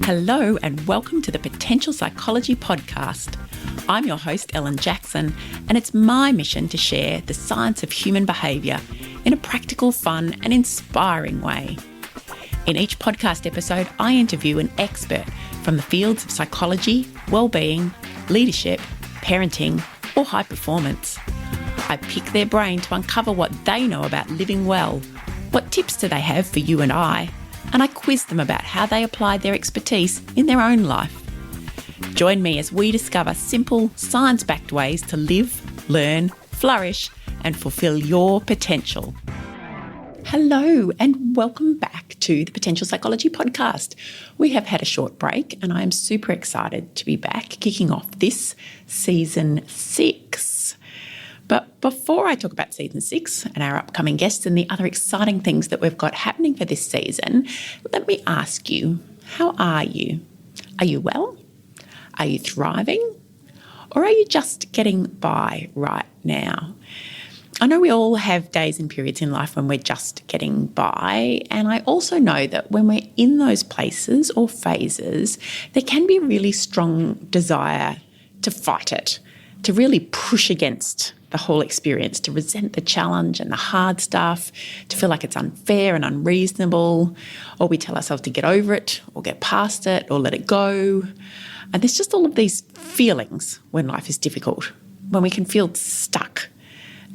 Hello and welcome to the Potential Psychology Podcast. I'm your host, Ellen Jackson, and it's my mission to share the science of human behaviour in a practical, fun and inspiring way. In each podcast episode, I interview an expert from the fields of psychology, well-being, leadership, parenting or high performance. I pick their brain to uncover what they know about living well, what tips do they have for you and I quiz them about how they apply their expertise in their own life. Join me as we discover simple, science-backed ways to live, learn, flourish, and fulfill your potential. Hello, and welcome back to the Potential Psychology Podcast. We have had a short break, and I am super excited to be back, kicking off this season 6. But before I talk about season 6 and our upcoming guests and the other exciting things that we've got happening for this season, let me ask you, how are you? Are you well? Are you thriving? Or are you just getting by right now? I know we all have days and periods in life when we're just getting by, and I also know that when we're in those places or phases, there can be a really strong desire to fight it, to really push against the whole experience, to resent the challenge and the hard stuff, to feel like it's unfair and unreasonable, or we tell ourselves to get over it or get past it or let it go. And there's just all of these feelings when life is difficult, when we can feel stuck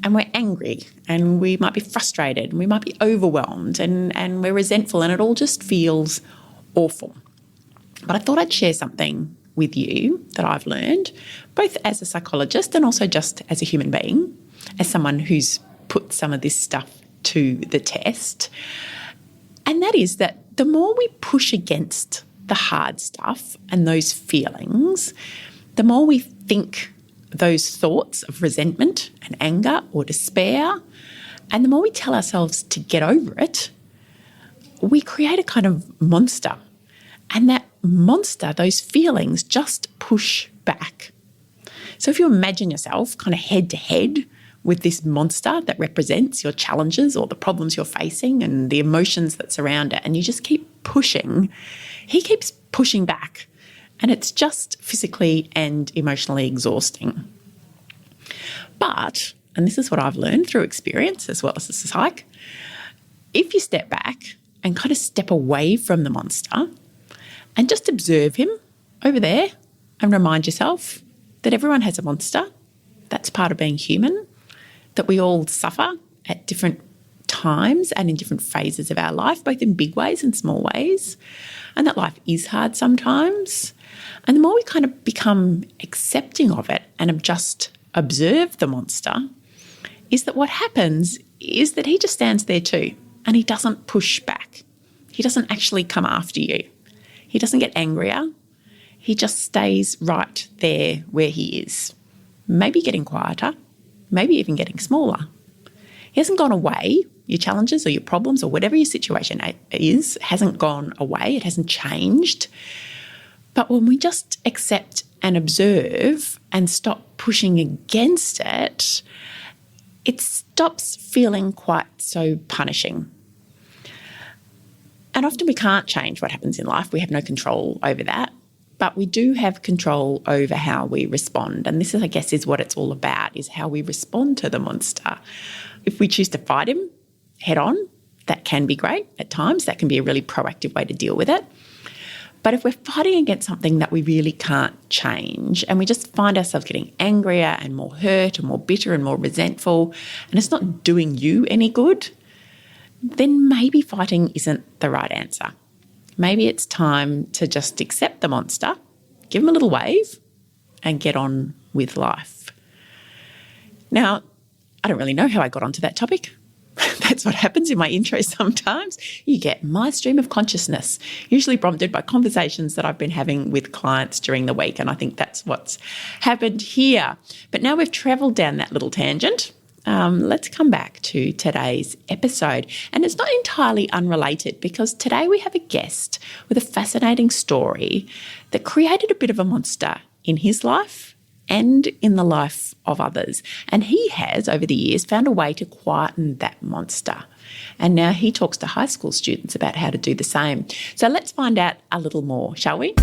and we're angry and we might be frustrated and we might be overwhelmed and we're resentful and it all just feels awful. But I thought I'd share something with you that I've learned, both as a psychologist and also just as a human being, as someone who's put some of this stuff to the test. And that is that the more we push against the hard stuff and those feelings, the more we think those thoughts of resentment and anger or despair, and the more we tell ourselves to get over it, we create a kind of monster. And that monster, those feelings, just push back. So if you imagine yourself kind of head to head with this monster that represents your challenges or the problems you're facing and the emotions that surround it, and you just keep pushing, he keeps pushing back. And it's just physically and emotionally exhausting. But, and this is what I've learned through experience as well as a psych, if you step back and kind of step away from the monster and just observe him over there and remind yourself that everyone has a monster. That's part of being human, that we all suffer at different times and in different phases of our life, both in big ways and small ways, and that life is hard sometimes. And the more we kind of become accepting of it and just observe the monster, is that what happens is that he just stands there too and he doesn't push back. He doesn't actually come after you. He doesn't get angrier. He just stays right there where he is, maybe getting quieter, maybe even getting smaller. He hasn't gone away. Your challenges or your problems or whatever your situation is hasn't gone away. It hasn't changed. But when we just accept and observe and stop pushing against it, it stops feeling quite so punishing. And often we can't change what happens in life. We have no control over that. But we do have control over how we respond. And this, I guess, is what it's all about, is how we respond to the monster. If we choose to fight him head on, that can be great at times. That can be a really proactive way to deal with it. But if we're fighting against something that we really can't change and we just find ourselves getting angrier and more hurt and more bitter and more resentful, and it's not doing you any good, then maybe fighting isn't the right answer. Maybe it's time to just accept the monster, give him a little wave, and get on with life. Now, I don't really know how I got onto that topic. That's what happens in my intro sometimes. You get my stream of consciousness, usually prompted by conversations that I've been having with clients during the week, and I think that's what's happened here. But now we've travelled down that little tangent. Let's come back to today's episode. And it's not entirely unrelated because today we have a guest with a fascinating story that created a bit of a monster in his life and in the life of others. And he has, over the years, found a way to quieten that monster. And now he talks to high school students about how to do the same. So let's find out a little more, shall we?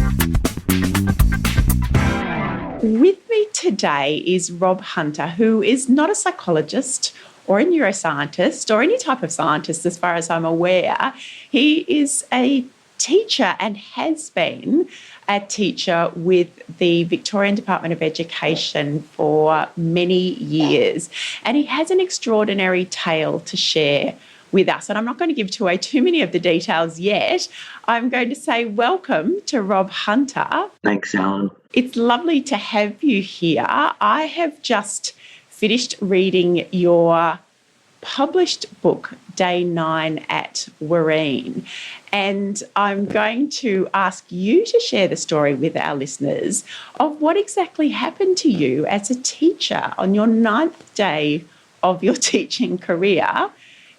With me today is Rob Hunter, who is not a psychologist or a neuroscientist or any type of scientist as far as I'm aware. He is a teacher and has been a teacher with the Victorian Department of Education for many years. And he has an extraordinary tale to share with us. And I'm not going to give away too many of the details yet. I'm going to say welcome to Rob Hunter. Thanks, Alan. It's lovely to have you here. I have just finished reading your published book, Day 9 at Warreen, and I'm going to ask you to share the story with our listeners of what exactly happened to you as a teacher on your 9th day of your teaching career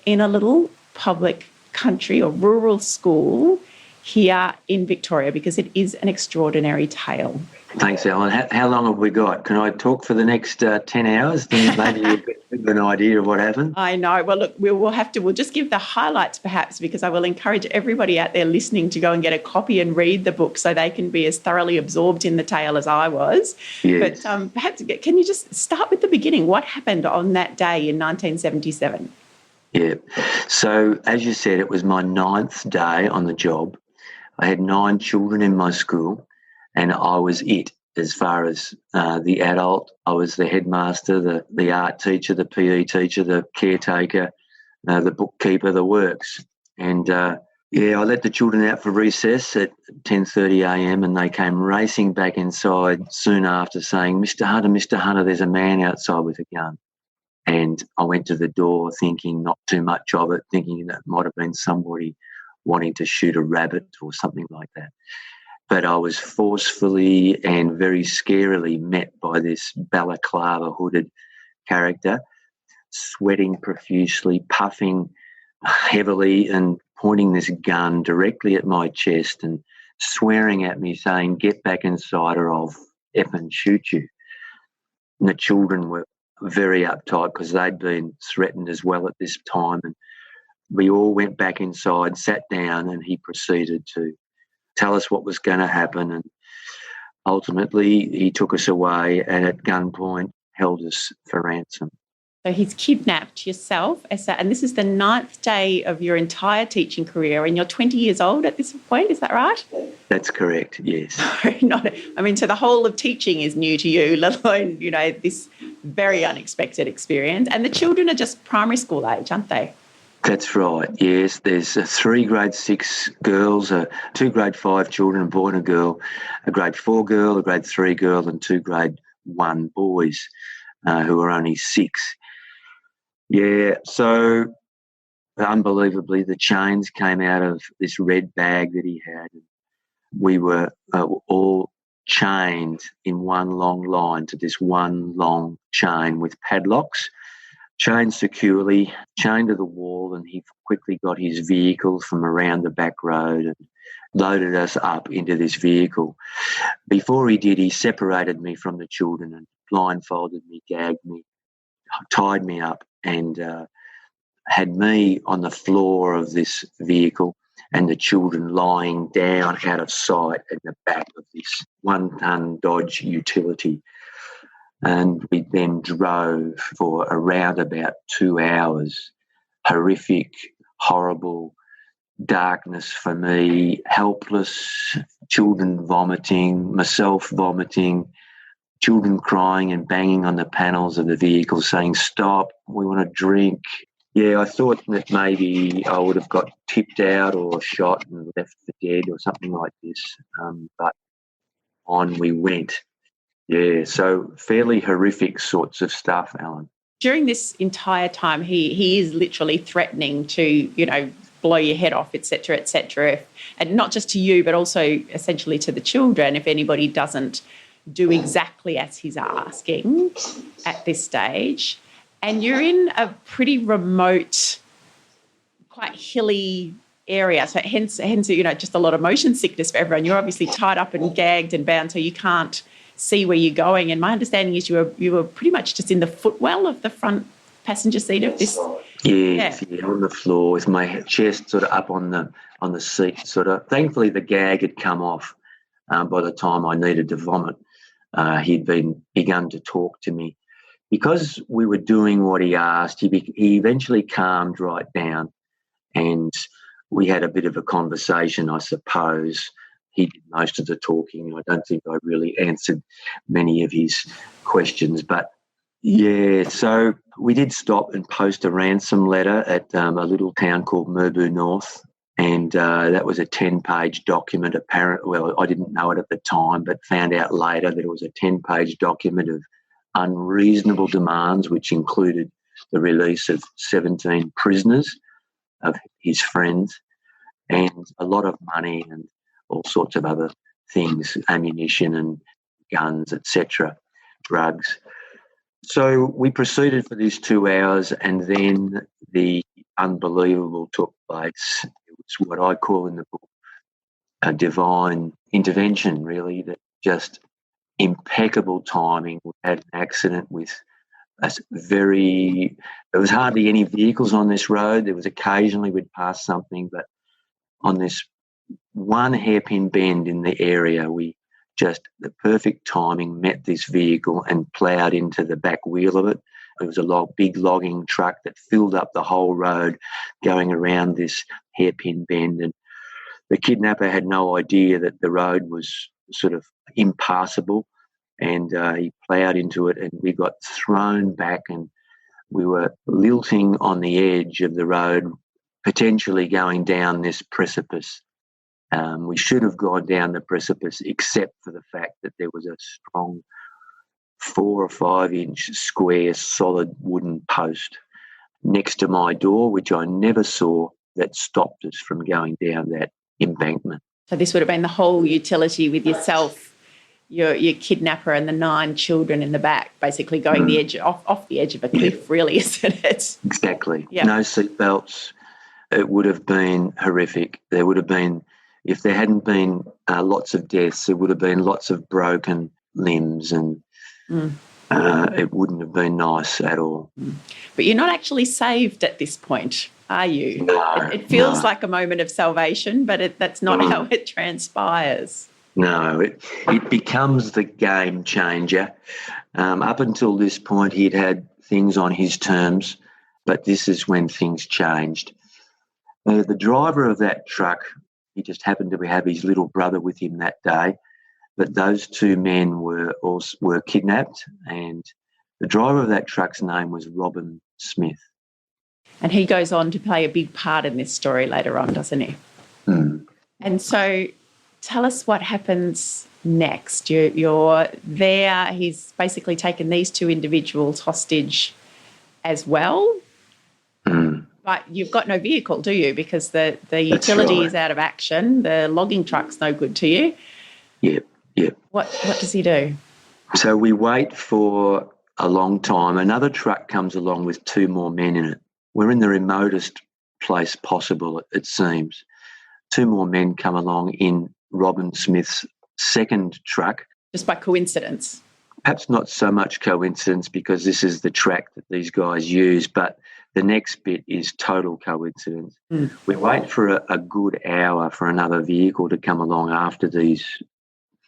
in a little public country or rural school here in Victoria, because it is an extraordinary tale. Thanks, Alan. How long have we got? Can I talk for the next 10 hours? Then maybe you'll get an idea of what happened. I know. Well, look, we'll just give the highlights perhaps, because I will encourage everybody out there listening to go and get a copy and read the book so they can be as thoroughly absorbed in the tale as I was. Yes. But perhaps, can you just start with the beginning? What happened on that day in 1977? Yeah. So, as you said, it was my 9th day on the job. I had 9 children in my school, and I was it as far as the adult. I was the headmaster, the art teacher, the PE teacher, the caretaker, the bookkeeper, the works. And, I let the children out for recess at 10:30am, and they came racing back inside soon after saying, Mr. Hunter, there's a man outside with a gun. And I went to the door thinking not too much of it, thinking that might have been somebody wanting to shoot a rabbit or something like that. But I was forcefully and very scarily met by this balaclava hooded character, sweating profusely, puffing heavily and pointing this gun directly at my chest and swearing at me, saying, get back inside or I'll effing shoot you. And the children were very uptight because they'd been threatened as well at this time. And we all went back inside, sat down, and he proceeded to tell us what was going to happen. And ultimately, he took us away and at gunpoint held us for ransom. So he's kidnapped yourself, and this is the 9th day of your entire teaching career, and you're 20 years old at this point, is that right? That's correct, yes. So the whole of teaching is new to you, let alone, this very unexpected experience. And the children are just primary school age, aren't they? That's right, yes. There's 3 grade 6 girls, 2 grade 5 children, a boy and a girl, a grade 4 girl, a grade 3 girl, and 2 grade 1 boys who are only 6. Yeah, so unbelievably the chains came out of this red bag that he had. We were all chained in one long line to this one long chain with padlocks, chained securely, chained to the wall, and he quickly got his vehicle from around the back road and loaded us up into this vehicle. Before he did, he separated me from the children and blindfolded me, gagged me, tied me up, and had me on the floor of this vehicle and the children lying down out of sight in the back of this 1-ton Dodge utility. And we then drove for around about 2 hours. Horrific, horrible darkness for me, helpless, children vomiting, myself vomiting, children crying and banging on the panels of the vehicle saying, stop, we want to drink. Yeah, I thought that maybe I would have got tipped out or shot and left for dead or something like this, but on we went. Yeah, so fairly horrific sorts of stuff, Alan. During this entire time, he is literally threatening to, blow your head off, et cetera, and not just to you, but also essentially to the children if anybody doesn't do exactly as he's asking at this stage. And you're in a pretty remote, quite hilly area. So hence, just a lot of motion sickness for everyone. You're obviously tied up and gagged and bound, so you can't see where you're going. And my understanding is you were pretty much just in the footwell of the front passenger seat of Yes, yeah, on the floor with my chest sort of up on the seat. Sort of. Thankfully, the gag had come off by the time I needed to vomit. He'd begun to talk to me because we were doing what he asked. He eventually calmed right down, and we had a bit of a conversation, I suppose. He did most of the talking. I don't think I really answered many of his questions, but yeah, so we did stop and post a ransom letter at a little town called Murbu North, and that was a 10-page document. Well, I didn't know it at the time, but found out later that it was a 10-page document of unreasonable demands, which included the release of 17 prisoners of his friends and a lot of money and all sorts of other things, ammunition and guns, etc., drugs. So we proceeded for these 2 hours, and then the unbelievable took place. It was what I call in the book a divine intervention, really, that just impeccable timing. We had an accident with there was hardly any vehicles on this road. There was occasionally we'd pass something, but on this one hairpin bend in the area, the perfect timing met this vehicle and ploughed into the back wheel of it. It was a big logging truck that filled up the whole road going around this hairpin bend. And the kidnapper had no idea that the road was sort of impassable, and he ploughed into it, and we got thrown back, and we were lilting on the edge of the road, potentially going down this precipice. We should have gone down the precipice, except for the fact that there was a strong 4 or 5 inch square solid wooden post next to my door, which I never saw, that stopped us from going down that embankment. So this would have been the whole utility with yourself, your kidnapper, and the 9 children in the back, basically going the edge off the edge of a cliff, really, isn't it? Exactly. Yeah. No seatbelts. It would have been horrific. There would have been, if there hadn't been lots of deaths, there would have been lots of broken limbs, and it wouldn't have been nice at all. But you're not actually saved at this point, are you? No, it feels like a moment of salvation, but that's not how it transpires. No, it becomes the game changer. Up until this point, he'd had things on his terms, but this is when things changed. The driver of that truck, he just happened to have his little brother with him that day, but those 2 men were kidnapped, and the driver of that truck's name was Robin Smith. And he goes on to play a big part in this story later on, doesn't he? And so tell us what happens next. You're there. He's basically taken these 2 individuals hostage as well. But you've got no vehicle, do you? Because the utility is out of action. The logging truck's no good to you. Yep. What does he do? So we wait for a long time. Another truck comes along with 2 more men in it. We're in the remotest place possible, it seems. 2 more men come along in Robin Smith's second truck. Just by coincidence? Perhaps not so much coincidence, because this is the track that these guys use, but the next bit is total coincidence. We wait for a good hour for another vehicle to come along after these,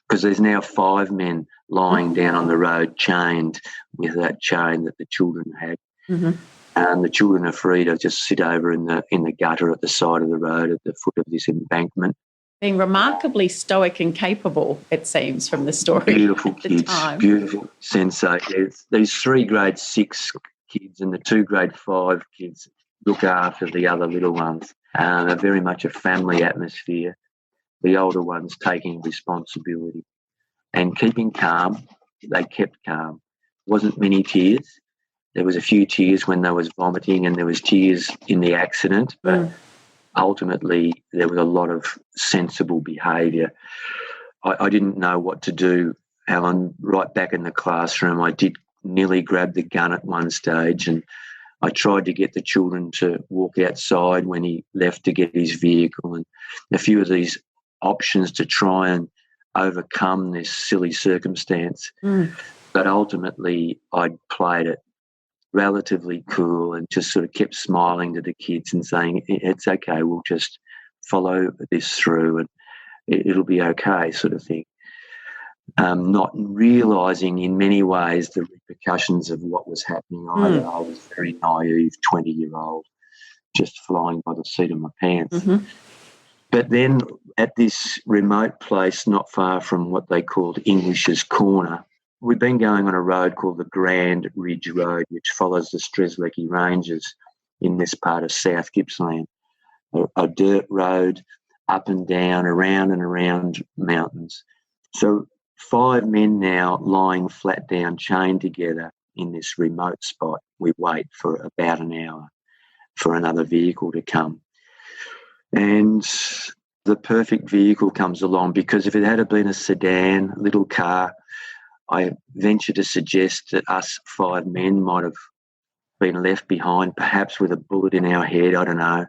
because there's now 5 men lying down on the road chained with that chain that the children had. And the children are free to just sit over in the gutter at the side of the road at the foot of this embankment. Being remarkably stoic and capable, it seems, from the story. Beautiful kids, beautiful sensei. These 3 grade 6 kids and the 2 grade 5 kids look after the other little ones. They're very much a family atmosphere. The older ones taking responsibility and keeping calm. They kept calm. Wasn't many tears. There was a few tears when they was vomiting, and there was tears in the accident, but ultimately there was a lot of sensible behaviour. I didn't know what to do, Alan. Right back in the classroom, I did nearly grab the gun at one stage, and I tried to get the children to walk outside when he left to get his vehicle, and a few of these options to try and overcome this silly circumstance. But ultimately I played it relatively cool and just sort of kept smiling to the kids and saying, it's okay, we'll just follow this through and it'll be okay, sort of thing. Not realising in many ways the repercussions of what was happening either. I was a very naive 20-year-old, just flying by the seat of my pants. Mm-hmm. But then at this remote place not far from what they called English's Corner, we've been going on a road called the Grand Ridge Road, which follows the Strzelecki Ranges in this part of South Gippsland, a dirt road up and down, around and around mountains. So 5 men now lying flat down, chained together in this remote spot. We wait for about an hour for another vehicle to come. And the perfect vehicle comes along, because if it had been a sedan, little car, I venture to suggest that us 5 men might have been left behind, perhaps with a bullet in our head, I don't know,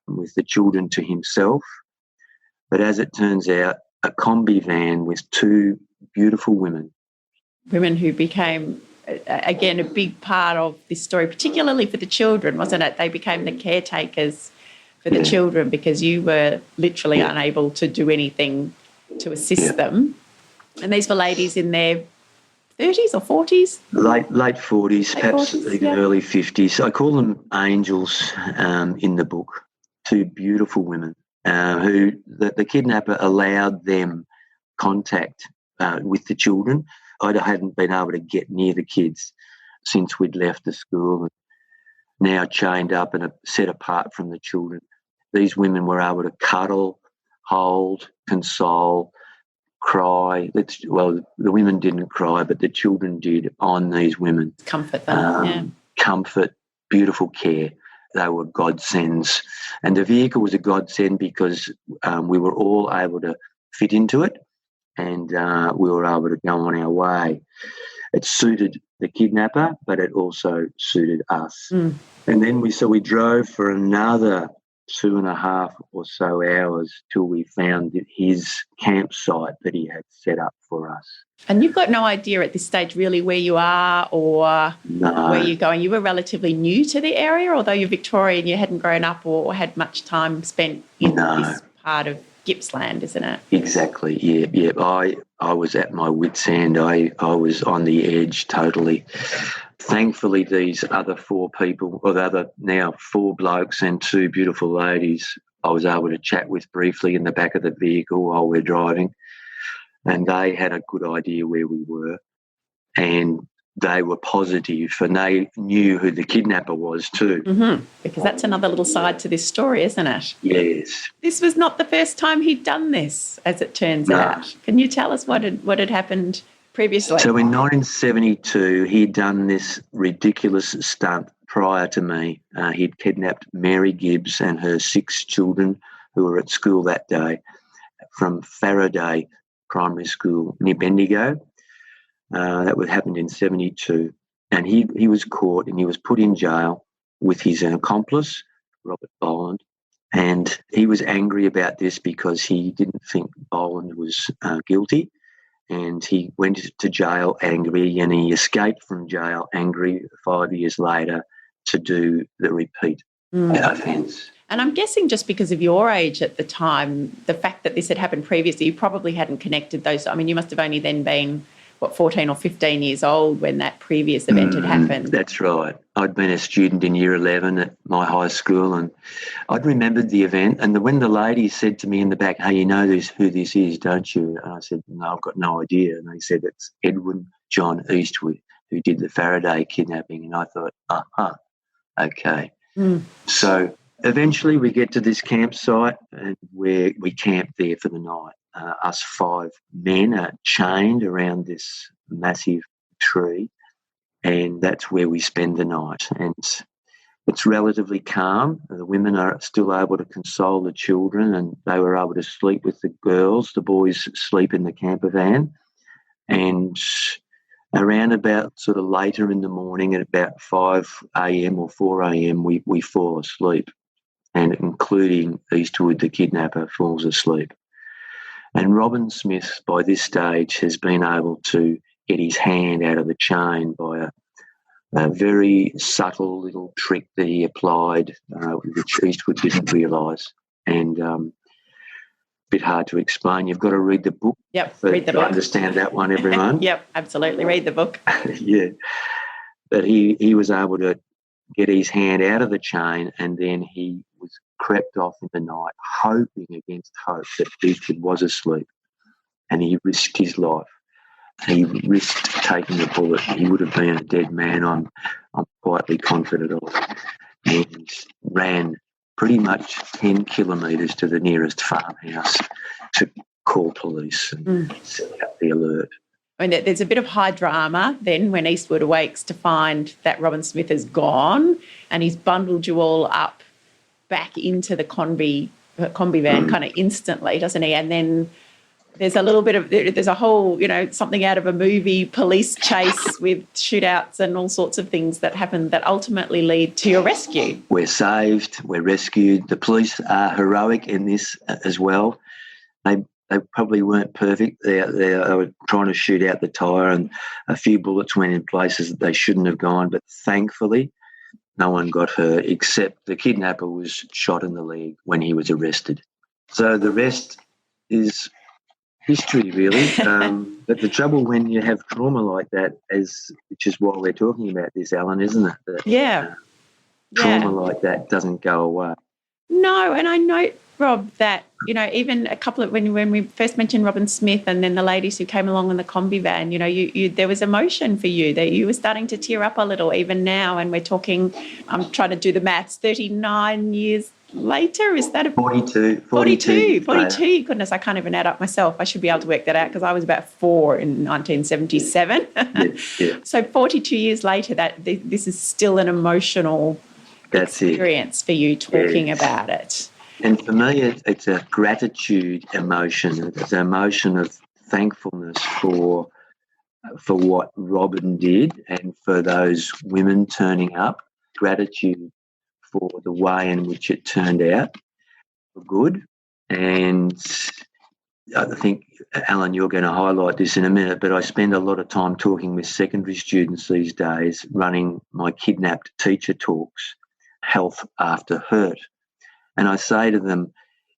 with the children to himself. But as it turns out, a combi van with 2 beautiful women. Women who became, again, a big part of this story, particularly for the children, wasn't it? They became the caretakers for the children, because you were literally unable to do anything to assist them. And these were ladies in their 30s or 40s? Late 40s, perhaps 40s, even early 50s. I call them angels in the book. 2 beautiful women who the kidnapper allowed them contact with the children. I hadn't been able to get near the kids since we'd left the school, and now chained up and set apart from the children. These women were able to cuddle, hold, console, cry. Well, the women didn't cry, but the children did on these women. Comfort them, Comfort, beautiful care. They were godsends. And the vehicle was a godsend because we were all able to fit into it, and we were able to go on our way. It suited the kidnapper, but it also suited us. And then we drove for another 2.5 or so hours till we found his campsite that he had set up for us. And you've got no idea at this stage really where you are or where you're going. You were relatively new to the area, although you're Victorian, you hadn't grown up or had much time spent in this part of Gippsland, isn't it? Exactly, yeah. I was at my wit's end. I was on the edge totally. Thankfully, these other 4 people, or the other now 4 blokes and 2 beautiful ladies, I was able to chat with briefly in the back of the vehicle while we're driving, and they had a good idea where we were, and they were positive, and they knew who the kidnapper was too. Mm-hmm. Because that's another little side to this story, isn't it? Yes. This was not the first time he'd done this, as it turns out. Can you tell us what had happened previously? So in 1972, he'd done this ridiculous stunt prior to me. He'd kidnapped Mary Gibbs and her 6 children who were at school that day from Faraday Primary School near Bendigo. That happened in 72. And he was caught and he was put in jail with his accomplice, Robert Boland. And he was angry about this because he didn't think Boland was guilty. And he went to jail angry, and he escaped from jail angry 5 years later to do the repeat offence. And I'm guessing just because of your age at the time, the fact that this had happened previously, you probably hadn't connected those. I mean, you must have only then been, 14 or 15 years old when that previous event had happened. That's right. I'd been a student in year 11 at my high school, and I'd remembered the event. And when the lady said to me in the back, "Hey, you know who this is, don't you?" And I said, "No, I've got no idea." And they said, "It's Edwin John Eastwood, who did the Faraday kidnapping." And I thought, okay. So eventually we get to this campsite, and we camp there for the night. Us 5 men are chained around this massive tree, and that's where we spend the night. And it's relatively calm. The women are still able to console the children, and they were able to sleep with the girls. The boys sleep in the camper van. And around about sort of later in the morning at about 5 a.m. or 4 a.m. we fall asleep, and including Eastwood, the kidnapper, falls asleep. And Robin Smith, by this stage, has been able to get his hand out of the chain by A very subtle little trick that he applied, which Eastwood didn't realise, and a bit hard to explain. You've got to read the book. Yep, read the book to understand that one, everyone. Yep, absolutely, read the book. Yeah, but he was able to get his hand out of the chain, and then he was crept off in the night, hoping against hope that Eastwood was asleep, and he risked his life. He risked taking the bullet. He would have been a dead man, I'm quietly confident of, and ran pretty much 10 kilometres to the nearest farmhouse to call police and set out the alert. I mean, there's a bit of high drama then when Eastwood awakes to find that Robin Smith is gone, and he's bundled you all up back into the combi van kind of instantly, doesn't he? And then there's a whole, something out of a movie, police chase with shootouts and all sorts of things that happen that ultimately lead to your rescue. We're saved, we're rescued. The police are heroic in this as well. They probably weren't perfect. They were trying to shoot out the tyre, and a few bullets went in places that they shouldn't have gone, but thankfully no one got hurt except the kidnapper was shot in the leg when he was arrested. So the rest is history, really. But the trouble when you have trauma like that, which is why we're talking about this, Alan, isn't it? That, trauma like that doesn't go away. No, and I note, Rob, that, even a couple of, when we first mentioned Robin Smith and then the ladies who came along in the combi van, you there was emotion for you, that you were starting to tear up a little even now, and we're talking, I'm trying to do the maths, 39 years later, is that 42. 42. Goodness, I can't even add up myself. I should be able to work that out because I was about 4 in 1977. Yeah. So 42 years later, this is still an emotional experience for you talking about it. And for me, it's a gratitude emotion. It's an emotion of thankfulness for what Robin did and for those women turning up. Gratitude for the way in which it turned out for good. And I think, Alan, you're going to highlight this in a minute, but I spend a lot of time talking with secondary students these days, running my kidnapped teacher talks, Health After Hurt. And I say to them,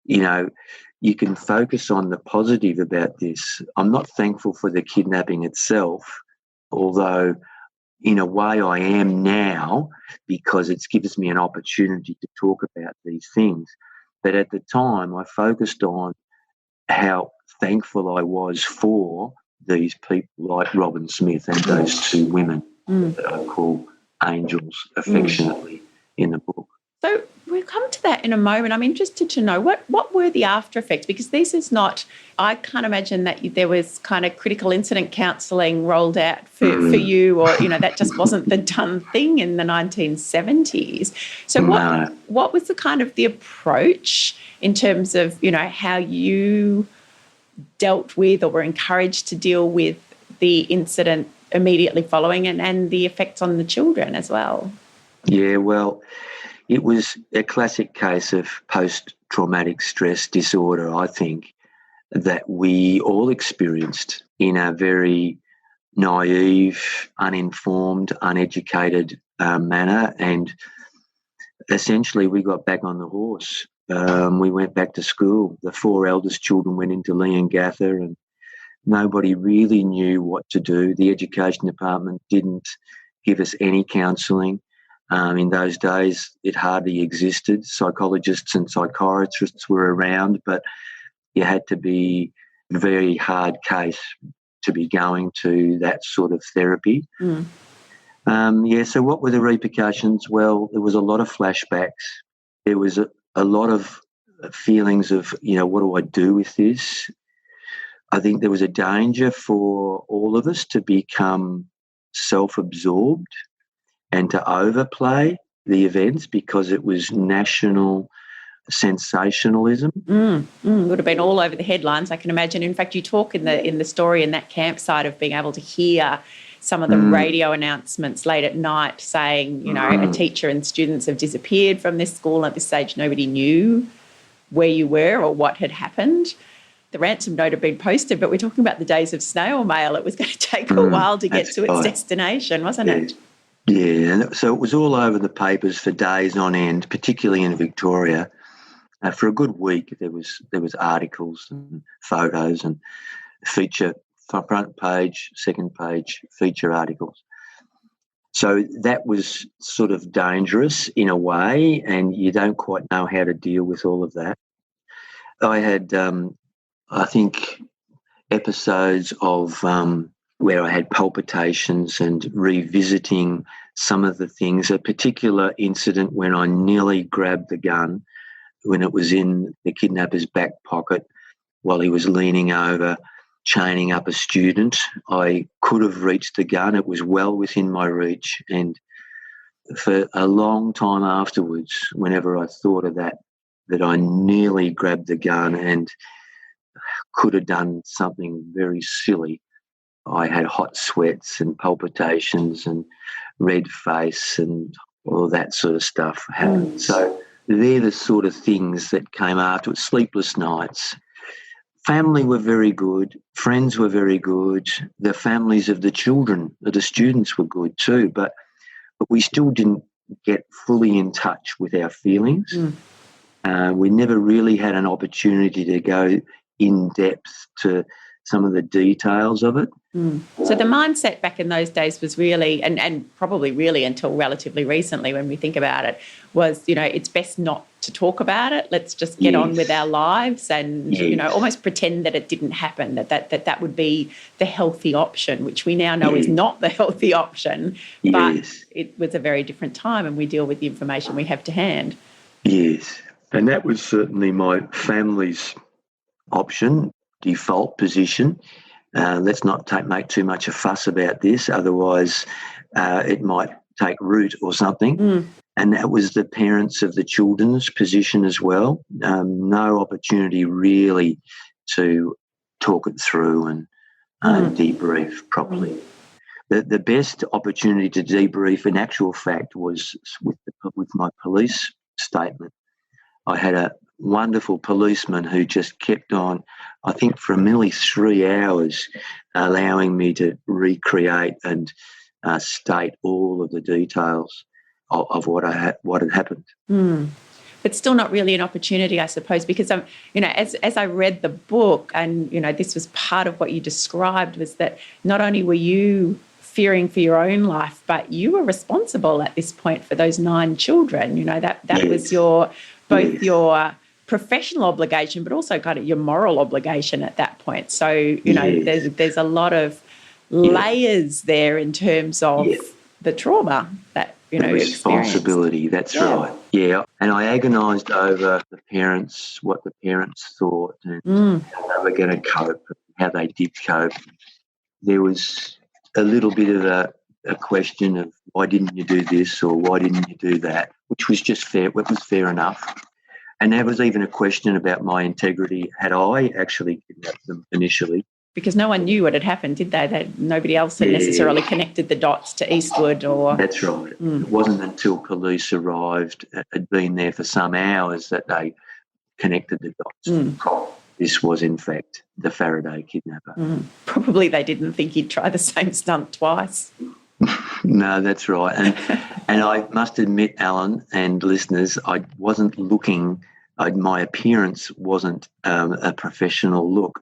you can focus on the positive about this. I'm not thankful for the kidnapping itself, although in a way I am now, because it gives me an opportunity to talk about these things. But at the time, I focused on how thankful I was for these people like Robin Smith and those 2 women that I call angels affectionately in the book. So we'll come to that in a moment. I'm interested to know what were the after effects, because this is not, I can't imagine that there was kind of critical incident counselling rolled out for you, or, that just wasn't the done thing in the 1970s. So what was the kind of the approach in terms of, how you dealt with or were encouraged to deal with the incident immediately following and the effects on the children as well? Yeah, well, it was a classic case of post-traumatic stress disorder, I think, that we all experienced in a very naive, uninformed, uneducated manner. And essentially we got back on the horse. We went back to school. The 4 eldest children went into Leongatha and nobody really knew what to do. The education department didn't give us any counselling. In those days, it hardly existed. Psychologists and psychiatrists were around, but you had to be a very hard case to be going to that sort of therapy. So what were the repercussions? Well, there was a lot of flashbacks. There was a lot of feelings of, what do I do with this? I think there was a danger for all of us to become self-absorbed and to overplay the events because it was national sensationalism. Would have been all over the headlines, I can imagine. In fact, you talk in the story in that campsite of being able to hear some of the radio announcements late at night saying, a teacher and students have disappeared from this school. At this stage, nobody knew where you were or what had happened. The ransom note had been posted, but we're talking about the days of snail mail. It was going to take a while to get to its destination, wasn't it? Yeah, and so it was all over the papers for days on end, particularly in Victoria. For a good week, there was articles and photos and feature front page, second page feature articles. So that was sort of dangerous in a way, and you don't quite know how to deal with all of that. I had, I think, episodes of where I had palpitations and revisiting some of the things. A particular incident when I nearly grabbed the gun when it was in the kidnapper's back pocket while he was leaning over, chaining up a student. I could have reached the gun. It was well within my reach. And for a long time afterwards, whenever I thought of that I nearly grabbed the gun and could have done something very silly. I had hot sweats and palpitations and red face and all that sort of stuff. So they're the sort of things that came afterwards. Sleepless nights. Family were very good. Friends were very good. The families of the children, of the students were good too. But we still didn't get fully in touch with our feelings. We never really had an opportunity to go in depth to some of the details of it. So the mindset back in those days was really, and probably really until relatively recently when we think about it, was, it's best not to talk about it. Let's just get on with our lives and, almost pretend that it didn't happen, that would be the healthy option, which we now know is not the healthy option. But it was a very different time and we deal with the information we have to hand. Yes. And that was certainly my family's option, default position. Let's not make too much a fuss about this, otherwise it might take root or something. And that was the parents of the children's position as well. No opportunity really to talk it through and debrief properly. The best opportunity to debrief, in actual fact, was with my police statement. I had a wonderful policeman who just kept on, I think for nearly 3 hours, allowing me to recreate and state all of the details of what had happened. But still not really an opportunity, I suppose, because as I read the book, and this was part of what you described, was that not only were you fearing for your own life, but you were responsible at this point for those 9 children. That was your professional obligation, but also kind of your moral obligation at that point. So, there's a lot of layers there in terms of the trauma that, the responsibility, that's right. Yeah. And I agonised over what the parents thought and how they were going to cope, how they did cope. There was a little bit of a question of why didn't you do this or why didn't you do that, which was just fair. It was fair enough. And there was even a question about my integrity. Had I actually kidnapped them initially? Because no one knew what had happened, did they? Nobody else had necessarily connected the dots to Eastwood or... That's right. It wasn't until police arrived, had been there for some hours, that they connected the dots. This was, in fact, the Faraday kidnapper. Probably they didn't think he'd try the same stunt twice. No, that's right. And I must admit, Alan and listeners, I wasn't looking, my appearance wasn't a professional look.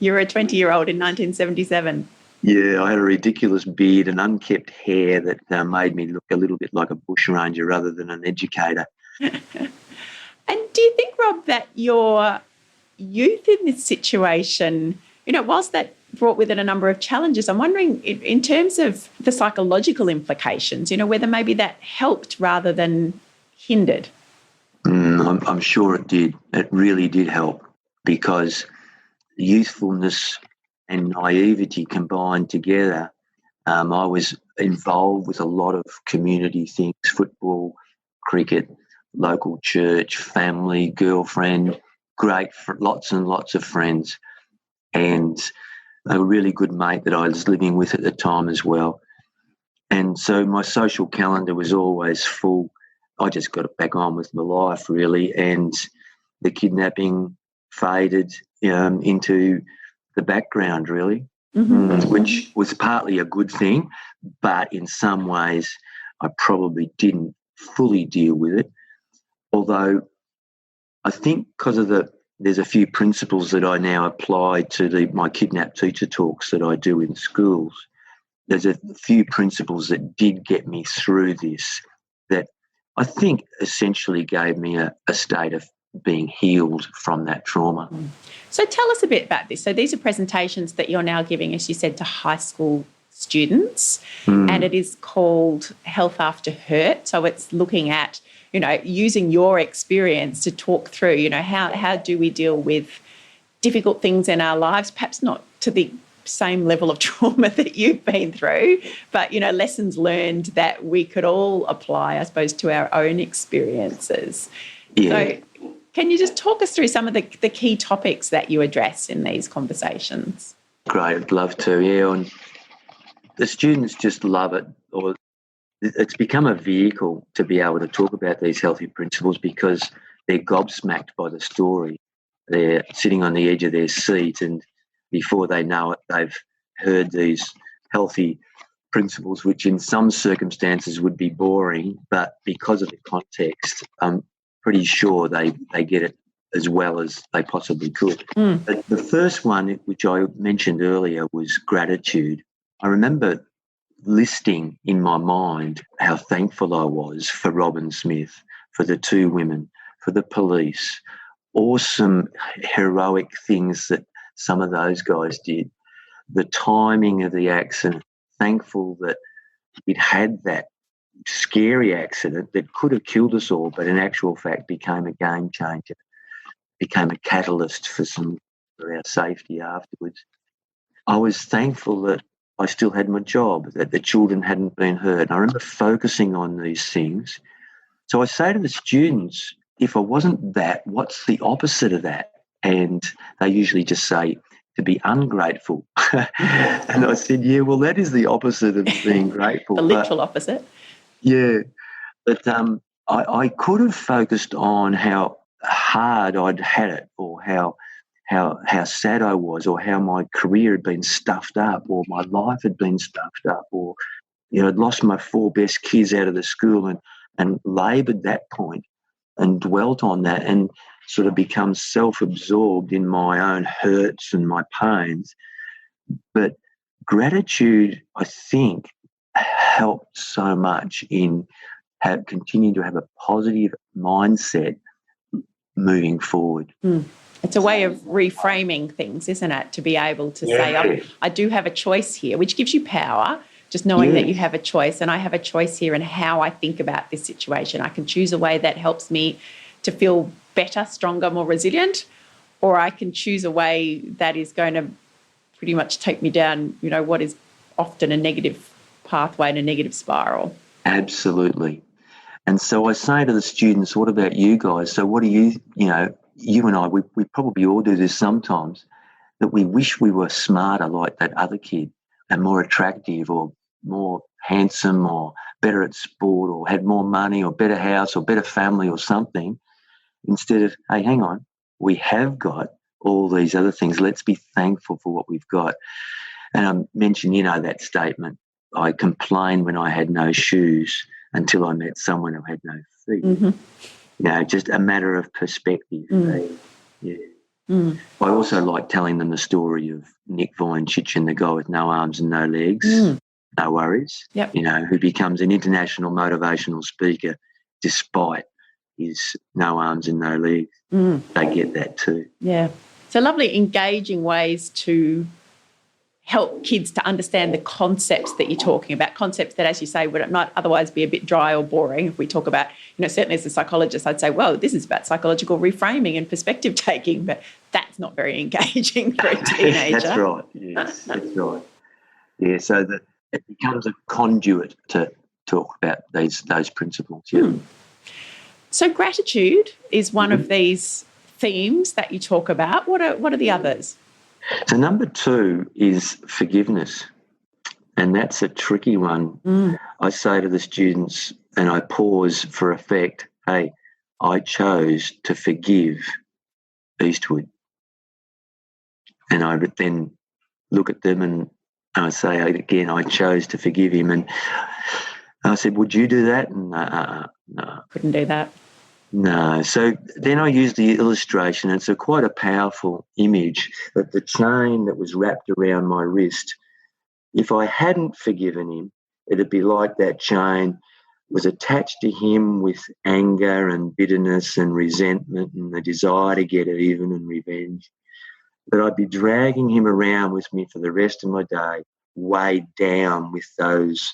You were a 20-year-old in 1977. Yeah, I had a ridiculous beard and unkempt hair that made me look a little bit like a bushranger rather than an educator. And do you think, Rob, that your youth in this situation, whilst that brought with it a number of challenges, I'm wondering in terms of the psychological implications, whether maybe that helped rather than hindered? I'm sure it did. It really did help, because youthfulness and naivety combined together. I was involved with a lot of community things: football, cricket, local church, family, girlfriend, lots and lots of friends, and a really good mate that I was living with at the time as well. And so my social calendar was always full. I just got back on with my life, really, and the kidnapping faded into the background, really. which was partly a good thing, but in some ways I probably didn't fully deal with it. Although I think because of there's a few principles that I now apply to my kidnapped teacher talks that I do in schools. There's a few principles that did get me through this that I think essentially gave me a state of being healed from that trauma. So tell us a bit about this. So these are presentations that you're now giving, as you said, to high school students, and it is called Health After Hurt. So it's looking at, using your experience to talk through, how do we deal with difficult things in our lives, perhaps not to the same level of trauma that you've been through, but, lessons learned that we could all apply, I suppose, to our own experiences. Yeah. So can you just talk us through some of the key topics that you address in these conversations? Great, I'd love to, yeah. And the students just love it, or it's become a vehicle to be able to talk about these healthy principles because they're gobsmacked by the story. They're sitting on the edge of their seat, and before they know it, they've heard these healthy principles, which in some circumstances would be boring, but because of the context, I'm pretty sure they get it as well as they possibly could. But the first one, which I mentioned earlier, was gratitude. I remember listing in my mind how thankful I was for Robin Smith, for the two women, for the police, awesome, heroic things that some of those guys did, the timing of the accident, thankful that it had that scary accident that could have killed us all, but in actual fact became a game changer, became a catalyst for our safety afterwards. I was thankful that I still had my job, that the children hadn't been hurt. And I remember focusing on these things. So I say to the students, if I wasn't that, what's the opposite of that? And they usually just say, to be ungrateful. And I said, yeah, well, that is the opposite of being grateful. The literal opposite. Yeah. But I could have focused on how hard I'd had it, or how sad I was, or how my career had been stuffed up, or my life had been stuffed up, or I'd lost my 4 best kids out of the school and laboured that point and dwelt on that and sort of become self-absorbed in my own hurts and my pains. But gratitude, I think, helped so much in continuing to have a positive mindset moving forward. It's a way of reframing things, isn't it? To be able to say, I do have a choice here, which gives you power, just knowing that you have a choice, and I have a choice here in how I think about this situation. I can choose a way that helps me to feel better, stronger, more resilient, or I can choose a way that is going to pretty much take me down, what is often a negative pathway and a negative spiral. Absolutely. And so I say to the students, what about you guys? So what do you and I, we probably all do this sometimes, that we wish we were smarter like that other kid and more attractive or more handsome or better at sport or had more money or better house or better family or something, instead of, hey, hang on, we have got all these other things. Let's be thankful for what we've got. And I mentioned, that statement, I complained when I had no shoes until I met someone who had no feet. Just a matter of perspective. I also like telling them the story of Nick Vujicic, the guy with no arms and no legs, no worries, who becomes an international motivational speaker despite his no arms and no legs. They get that too. Yeah. So lovely, engaging ways to help kids to understand the concepts that you're talking about, concepts that, as you say, would not otherwise be a bit dry or boring. If we talk about, certainly as a psychologist, I'd say, well, this is about psychological reframing and perspective taking, but that's not very engaging for a teenager. That's right. Yes, that's right. Yeah, so that it becomes a conduit to talk about those principles. Yeah. So gratitude is one of these themes that you talk about. What are the others? So number 2 is forgiveness, and that's a tricky one. I say to the students, and I pause for effect, hey, I chose to forgive Eastwood. And I then look at them and I say again, I chose to forgive him. And I said, would you do that? And no. Couldn't do that. No. So then I used the illustration. It's quite a powerful image that the chain that was wrapped around my wrist, if I hadn't forgiven him, it'd be like that chain was attached to him with anger and bitterness and resentment and the desire to get even and revenge. But I'd be dragging him around with me for the rest of my day, weighed down with those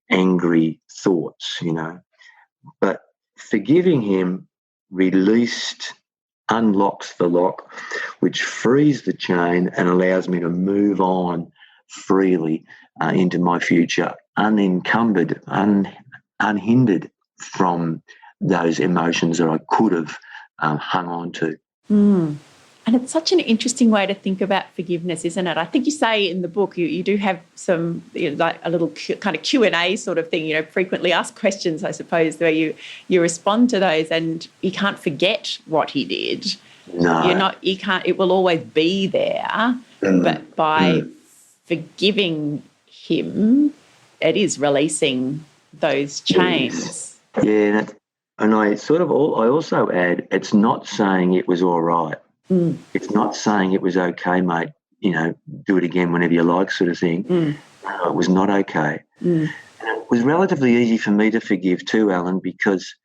angry thoughts, But forgiving him unlocks the lock, which frees the chain and allows me to move on freely into my future, unencumbered, unhindered from those emotions that I could have hung on to. And it's such an interesting way to think about forgiveness, isn't it? I think you say in the book you do have some like a little kind of Q&A sort of thing, frequently asked questions, I suppose, where you respond to those, and you can't forget what he did. No. You can't, it will always be there, but by forgiving him, it is releasing those chains. Yeah, and I also add, it's not saying it was all right. It's not saying it was okay, mate, do it again whenever you like sort of thing. No, it was not okay. And it was relatively easy for me to forgive too, Alan, because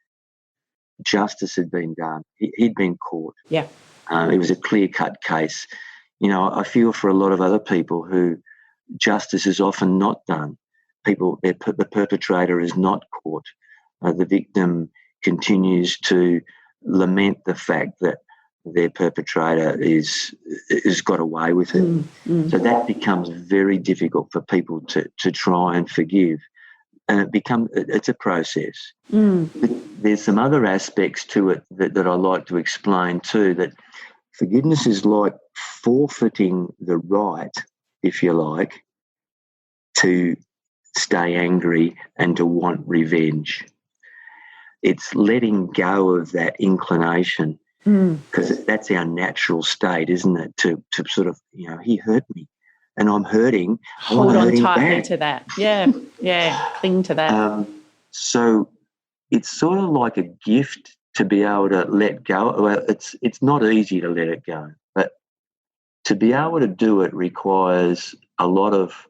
justice had been done. He'd been caught. Yeah. It was a clear-cut case. I feel for a lot of other people who justice is often not done. The perpetrator is not caught. The victim continues to lament the fact that their perpetrator is got away with it. So that becomes very difficult for people to try and forgive. And it's a process. There's some other aspects to it that I like to explain too, that forgiveness is like forfeiting the right, if you like, to stay angry and to want revenge. It's letting go of that inclination, because that's our natural state, isn't it? To sort of, he hurt me and I'm hurting. Hold on tightly to that. Yeah, cling to that. So it's sort of like a gift to be able to let go. Well, it's not easy to let it go, but to be able to do it requires a lot of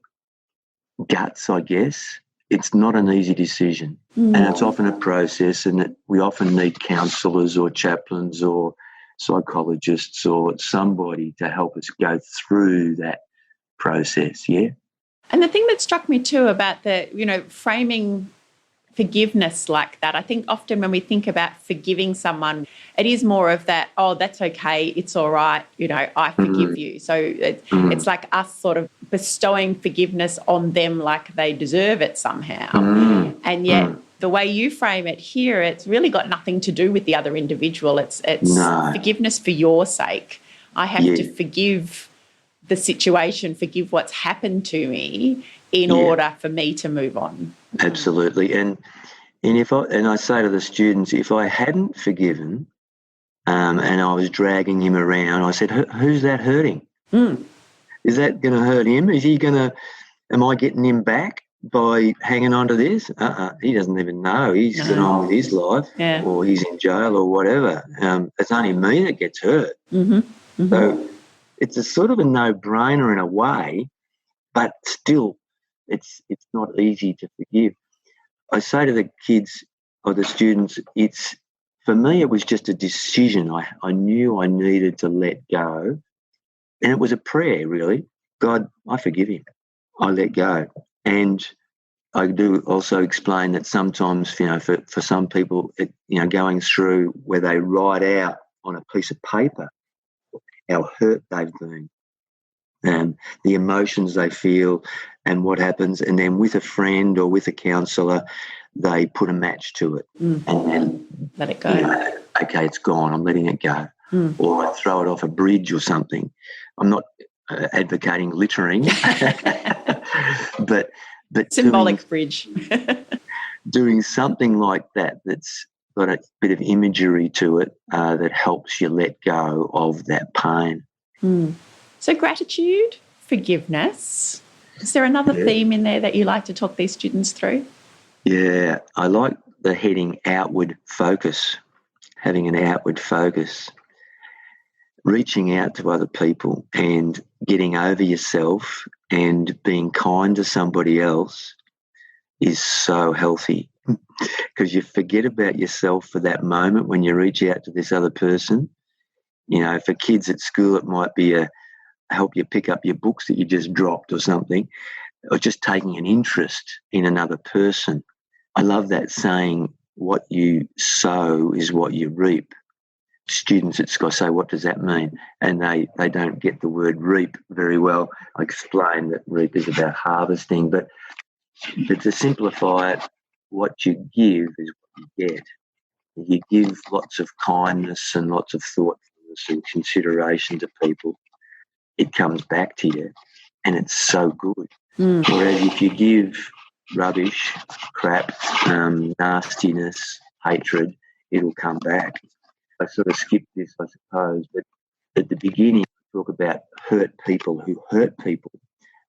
guts, I guess. It's not an easy decision, and it's often a process, and we often need counsellors or chaplains or psychologists or somebody to help us go through that process, yeah? And the thing that struck me too about the, framing forgiveness like that, I think often when we think about forgiving someone, it is more of that, oh, that's okay, it's all right, I forgive you. So it's like us sort of bestowing forgiveness on them like they deserve it somehow. And yet the way you frame it here, it's really got nothing to do with the other individual. It's forgiveness for your sake. I have to forgive the situation, forgive what's happened to me in order for me to move on. Absolutely. And I say to the students, if I hadn't forgiven and I was dragging him around, I said, who's that hurting? Is that going to hurt him? Am I getting him back by hanging on to this? He doesn't even know. He's going on with his life or he's in jail or whatever. It's only me that gets hurt. So it's a sort of a no-brainer in a way, but still it's not easy to forgive. I say to the kids or the students, for me it was just a decision. I knew I needed to let go, and it was a prayer, really. God, I forgive him. I let go. And I do also explain that sometimes, for some people, going through where they write out on a piece of paper how hurt they've been and the emotions they feel and what happens, and then with a friend or with a counsellor, they put a match to it and then let it go. Okay, it's gone. I'm letting it go. Or I throw it off a bridge or something. I'm not advocating littering, but symbolic bridge. Doing something like that's got a bit of imagery to it that helps you let go of that pain. So gratitude forgiveness. Is there another theme in there that you like to talk these students through? Yeah, I like the heading outward focus, having an outward focus, reaching out to other people and getting over yourself and being kind to somebody else is so healthy because you forget about yourself for that moment when you reach out to this other person. You know, for kids at school, it might be help you pick up your books that you just dropped or something, or just taking an interest in another person. I love that saying, what you sow is what you reap. Students at school say, what does that mean? And they don't get the word reap very well. I explain that reap is about harvesting, but to simplify it, what you give is what you get. If you give lots of kindness and lots of thoughtfulness and consideration to people, it comes back to you, and it's so good. Whereas if you give rubbish, crap, nastiness, hatred, it'll come back. I sort of skipped this, I suppose, but at the beginning, I talk about hurt people who hurt people.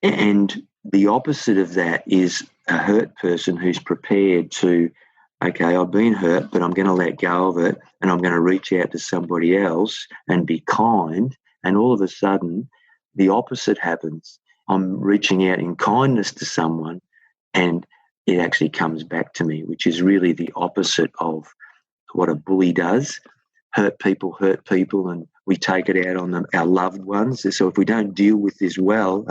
And the opposite of that is a hurt person who's prepared to, okay, I've been hurt, but I'm going to let go of it and I'm going to reach out to somebody else and be kind. And all of a sudden, the opposite happens. I'm reaching out in kindness to someone and it actually comes back to me, which is really the opposite of what a bully does. Hurt people, and we take it out on our loved ones. So if we don't deal with this well,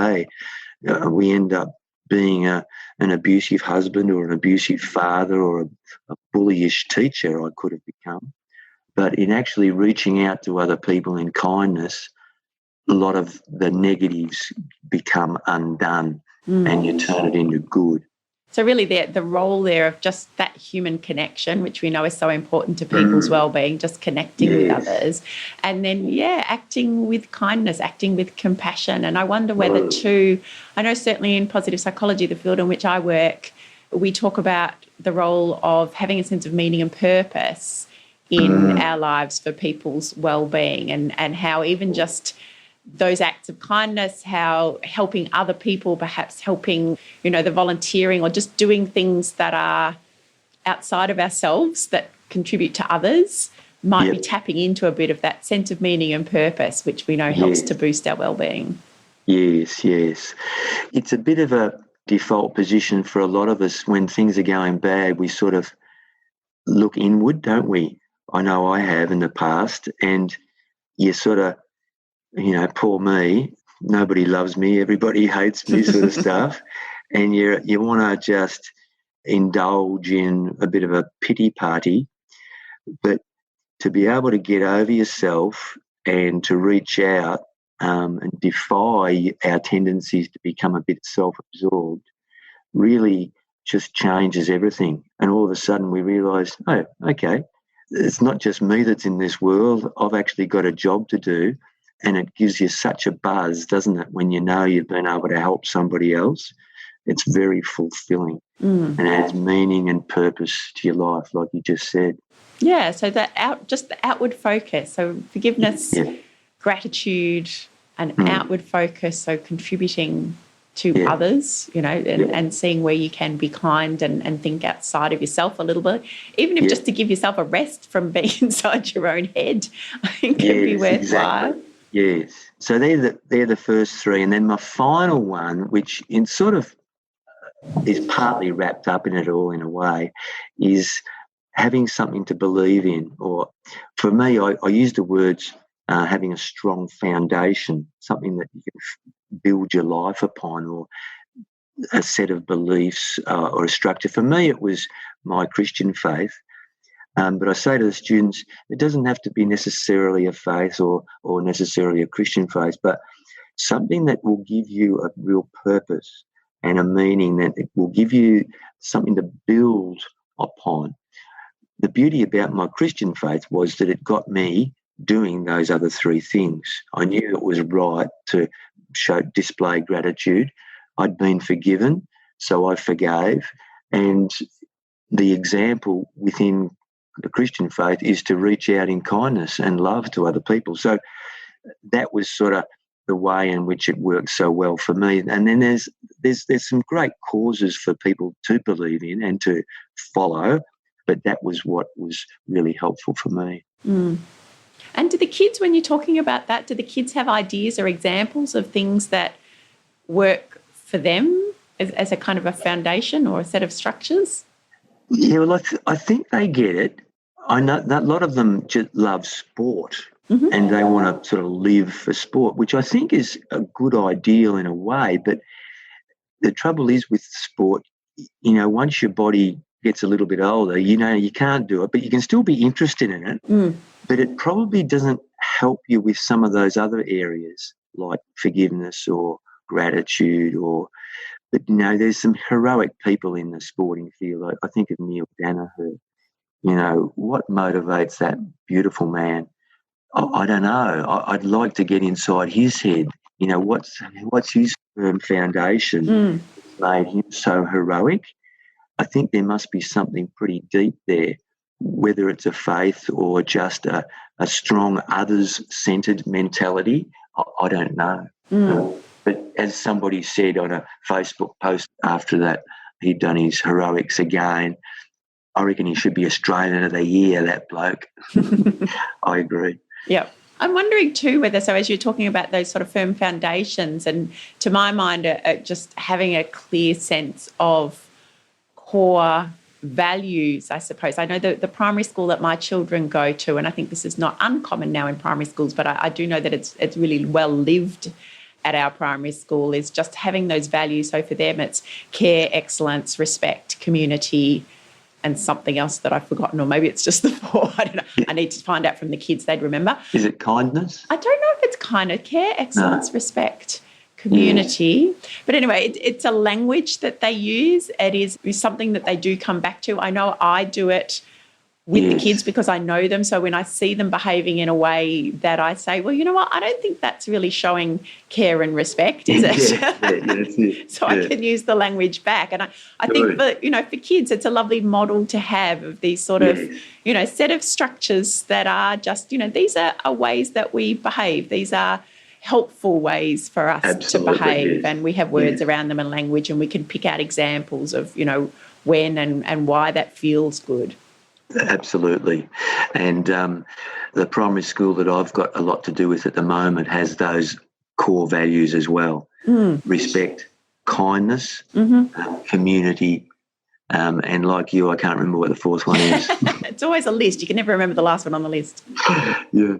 we end up being an abusive husband or an abusive father or a bullyish teacher I could have become. But in actually reaching out to other people in kindness, a lot of the negatives become undone and you turn it into good. So really the role there of just that human connection, which we know is so important to people's well-being, just connecting with others, and then, acting with kindness, acting with compassion. And I wonder whether I know certainly in positive psychology, the field in which I work, we talk about the role of having a sense of meaning and purpose in our lives for people's well-being, and how even just those acts of kindness, how helping other people, perhaps helping, the volunteering or just doing things that are outside of ourselves that contribute to others might be tapping into a bit of that sense of meaning and purpose, which we know helps to boost our well-being. Yes. It's a bit of a default position for a lot of us when things are going bad. We sort of look inward, don't we? I know I have in the past, and you sort of, poor me, nobody loves me, everybody hates me sort of stuff. And you want to just indulge in a bit of a pity party. But to be able to get over yourself and to reach out and defy our tendencies to become a bit self-absorbed really just changes everything. And all of a sudden we realise, oh, okay, it's not just me that's in this world. I've actually got a job to do. And it gives you such a buzz, doesn't it, when you know you've been able to help somebody else? It's very fulfilling and adds meaning and purpose to your life, like you just said. Yeah, so just the outward focus. So forgiveness, gratitude, and outward focus, so contributing to others, and seeing where you can be kind and think outside of yourself a little bit, even if just to give yourself a rest from being inside your own head, I think can be worthwhile. Exactly. Yes. So they're the first three. And then my final one, which in sort of is partly wrapped up in it all in a way, is having something to believe in. Or for me, I use the words having a strong foundation, something that you can build your life upon, or a set of beliefs or a structure. For me, it was my Christian faith. But I say to the students, it doesn't have to be necessarily a faith or necessarily a Christian faith, but something that will give you a real purpose and a meaning, that it will give you something to build upon. The beauty about my Christian faith was that it got me doing those other three things. I knew it was right to display gratitude. I'd been forgiven, so I forgave. And the example within the Christian faith is to reach out in kindness and love to other people. So that was sort of the way in which it works so well for me. And then there's some great causes for people to believe in and to follow, but that was what was really helpful for me. Mm. And do the kids, when you're talking about that, do the kids have ideas or examples of things that work for them as a kind of a foundation or a set of structures? Yeah, well, I think they get it. I know that a lot of them just love sport, and they want to sort of live for sport, which I think is a good ideal in a way. But the trouble is with sport, once your body gets a little bit older, you can't do it, but you can still be interested in it. Mm. But it probably doesn't help you with some of those other areas like forgiveness or gratitude but there's some heroic people in the sporting field. I think of Neil Danaher. What motivates that beautiful man? I don't know. I'd like to get inside his head. What's his firm foundation that's made him so heroic? I think there must be something pretty deep there, whether it's a faith or just a strong others-centred mentality. I don't know. But as somebody said on a Facebook post after that, he'd done his heroics again. I reckon he should be Australian of the Year, that bloke. I agree. Yeah. I'm wondering too whether, so as you're talking about those sort of firm foundations, and to my mind, just having a clear sense of core values, I suppose. I know the primary school that my children go to, and I think this is not uncommon now in primary schools, but I do know that it's really well lived at our primary school, is just having those values. So for them, it's care, excellence, respect, community, and something else that I've forgotten, or maybe it's just the four. I don't know. I need to find out from the kids. They'd remember. Is it kindness? I don't know if it's kind of care, excellence, respect, community. But anyway, it's a language that they use. It is something that they do come back to. I know I do it with the kids because I know them. So when I see them behaving in a way that I say, well, you know what, I don't think that's really showing care and respect, is it? That's it. So I can use the language back. And I think for kids, it's a lovely model to have of these sort of, set of structures that are just, these are ways that we behave. These are helpful ways for us to behave. And we have words around them and language, and we can pick out examples of, when and why that feels good. Absolutely. And the primary school that I've got a lot to do with at the moment has those core values as well. Respect, kindness, community, and like you, I can't remember what the fourth one is. It's always a list. You can never remember the last one on the list. Yeah.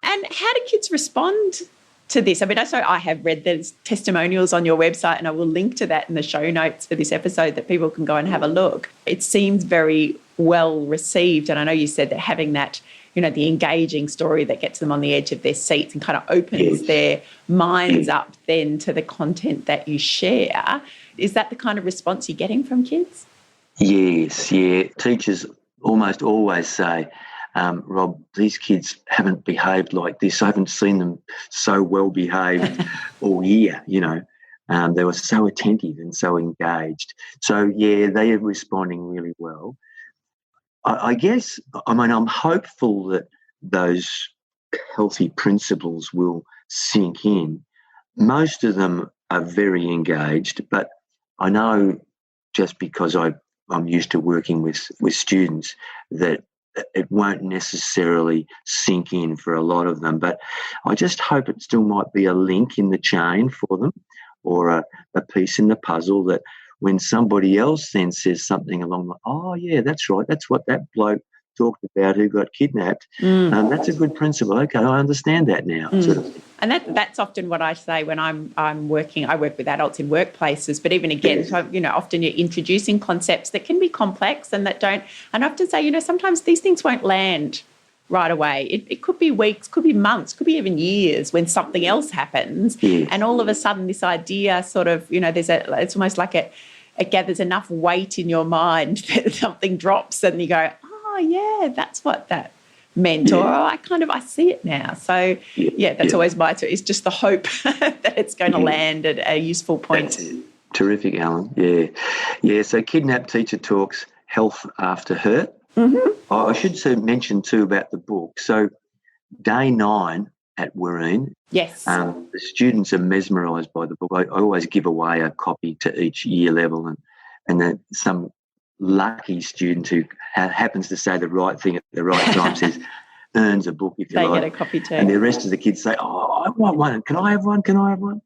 And how do kids respond to this? I mean, I have read there's testimonials on your website, and I will link to that in the show notes for this episode that people can go and have a look. It seems very well received, and I know you said that having that, the engaging story that gets them on the edge of their seats and kind of opens their minds up then to the content that you share. Is that the kind of response you're getting from kids? Yes, yeah. Teachers almost always say, Rob, these kids haven't behaved like this. I haven't seen them so well behaved all year, They were so attentive and so engaged. So, yeah, they are responding really well. I guess, I'm hopeful that those healthy principles will sink in. Most of them are very engaged, but I know just because I'm used to working with students that it won't necessarily sink in for a lot of them. But I just hope it still might be a link in the chain for them, or a piece in the puzzle that when somebody else then says something along the, oh, yeah, that's right, that's what that bloke talked about who got kidnapped. That's a good principle. Okay, I understand that now. Sort of thing. And that's often what I say when I'm working. I work with adults in workplaces, but even again, so, often you're introducing concepts that can be complex and that don't. And I often say, sometimes these things won't land right away. It could be weeks, could be months, could be even years when something else happens, and all of a sudden this idea sort of, it's almost like it gathers enough weight in your mind that something drops and you go, oh yeah, that's what that meant, or I see it now. So that's always it's just the hope that it's going to land at a useful point. Terrific, Alan. Yeah. So Kidnap Teacher Talks, Health After Hurt. I should mention too about the book. So day 9 at Wirreen. Yes. The students are mesmerised by the book. I always give away a copy to each year level, and then some lucky student who happens to say the right thing at the right time earns a book, if you like. They get a copy too. And the rest of the kids say, "Oh, I want one. Can I have one? Can I have one?"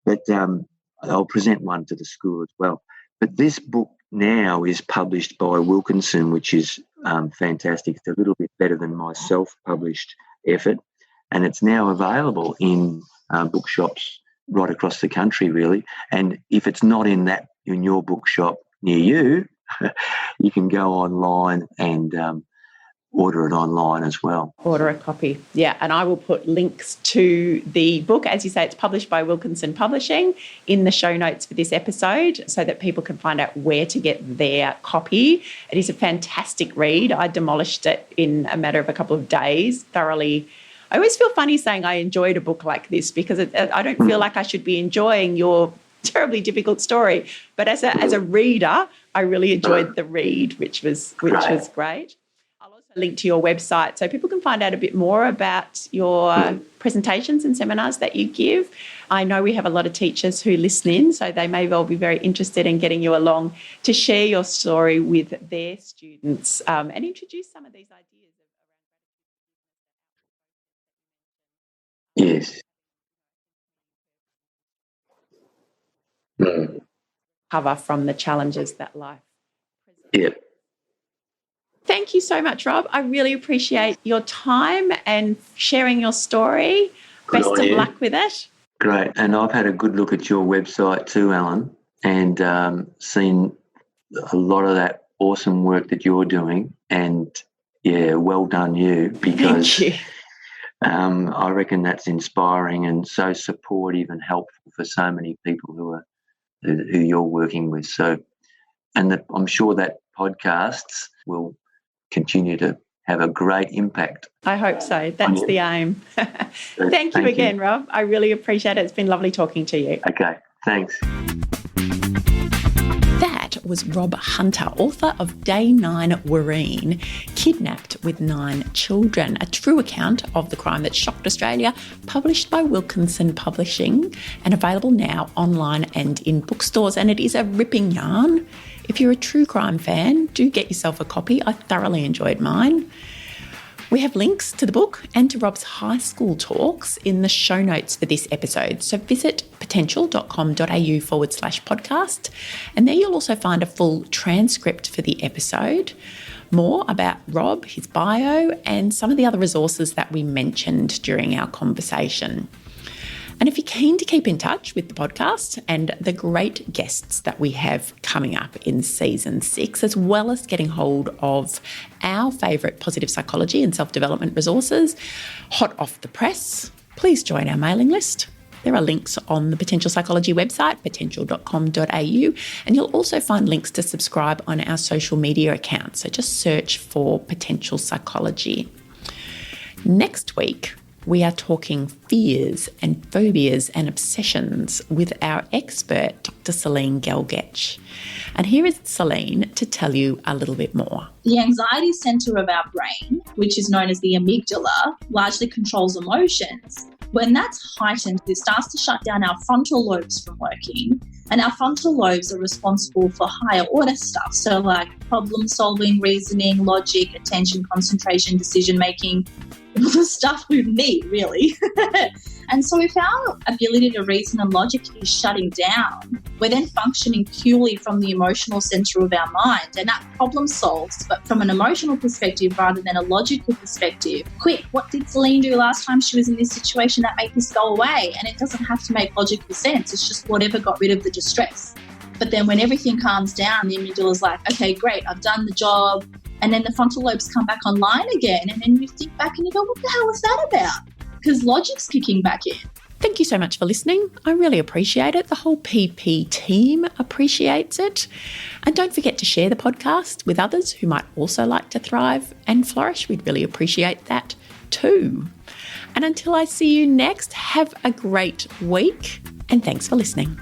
But I'll present one to the school as well. But this book now is published by Wilkinson, which is fantastic. It's a little bit better than my self-published effort. And it's now available in bookshops right across the country, really. And if it's not in your bookshop near you, you can go online and order it online as well. Order a copy. Yeah, and I will put links to the book. As you say, it's published by Wilkinson Publishing in the show notes for this episode so that people can find out where to get their copy. It is a fantastic read. I demolished it in a matter of a couple of days, thoroughly. I always feel funny saying I enjoyed a book like this because I don't feel like I should be enjoying your terribly difficult story. But as a reader, I really enjoyed the read, which was great. I'll also link to your website so people can find out a bit more about your presentations and seminars that you give. I know we have a lot of teachers who listen in, so they may well be very interested in getting you along to share your story with their students and introduce some of these ideas. Yes. Cover from the challenges that life presents. Yeah. Thank you so much, Rob. I really appreciate your time and sharing your story. Best of luck with it. Great. And I've had a good look at your website too, Ellen, and seen a lot of that awesome work that you're doing. And, yeah, well done you, because Thank you. I reckon that's inspiring and so supportive and helpful for so many people who you're working with. So, and I'm sure that podcasts will continue to have a great impact. I hope so. That's the aim. Thank you again, Rob. I really appreciate it. It's been lovely talking to you. Okay, thanks. That was Rob Hunter, author of Day 9 Wirreen, Kidnapped with 9 Children, a true account of the crime that shocked Australia, published by Wilkinson Publishing and available now online and in bookstores. And it is a ripping yarn. If you're a true crime fan, do get yourself a copy. I thoroughly enjoyed mine. We have links to the book and to Rob's high school talks in the show notes for this episode. So visit potential.com.au/podcast. And there you'll also find a full transcript for the episode, more about Rob, his bio, and some of the other resources that we mentioned during our conversation. And if you're keen to keep in touch with the podcast and the great guests that we have coming up in season 6, as well as getting hold of our favourite positive psychology and self-development resources, hot off the press, please join our mailing list. There are links on the Potential Psychology website, potential.com.au, and you'll also find links to subscribe on our social media accounts. So just search for Potential Psychology. Next week, we are talking fears and phobias and obsessions with our expert, Dr. Celine Gelgetch. And here is Celine to tell you a little bit more. The anxiety centre of our brain, which is known as the amygdala, largely controls emotions. When that's heightened, it starts to shut down our frontal lobes from working. And our frontal lobes are responsible for higher order stuff. So like problem solving, reasoning, logic, attention, concentration, decision making, the stuff we need, really. And so if our ability to reason and logic is shutting down, we're then functioning purely from the emotional centre of our mind, and that problem solves, but from an emotional perspective rather than a logical perspective. Quick, what did Celine do last time she was in this situation that made this go away? And it doesn't have to make logical sense. It's just whatever got rid of the distress. But then when everything calms down, the amygdala's like, okay, great, I've done the job. And then the frontal lobes come back online again. And then you think back and you go, what the hell was that about? Because logic's kicking back in. Thank you so much for listening. I really appreciate it. The whole PP team appreciates it. And don't forget to share the podcast with others who might also like to thrive and flourish. We'd really appreciate that too. And until I see you next, have a great week and thanks for listening.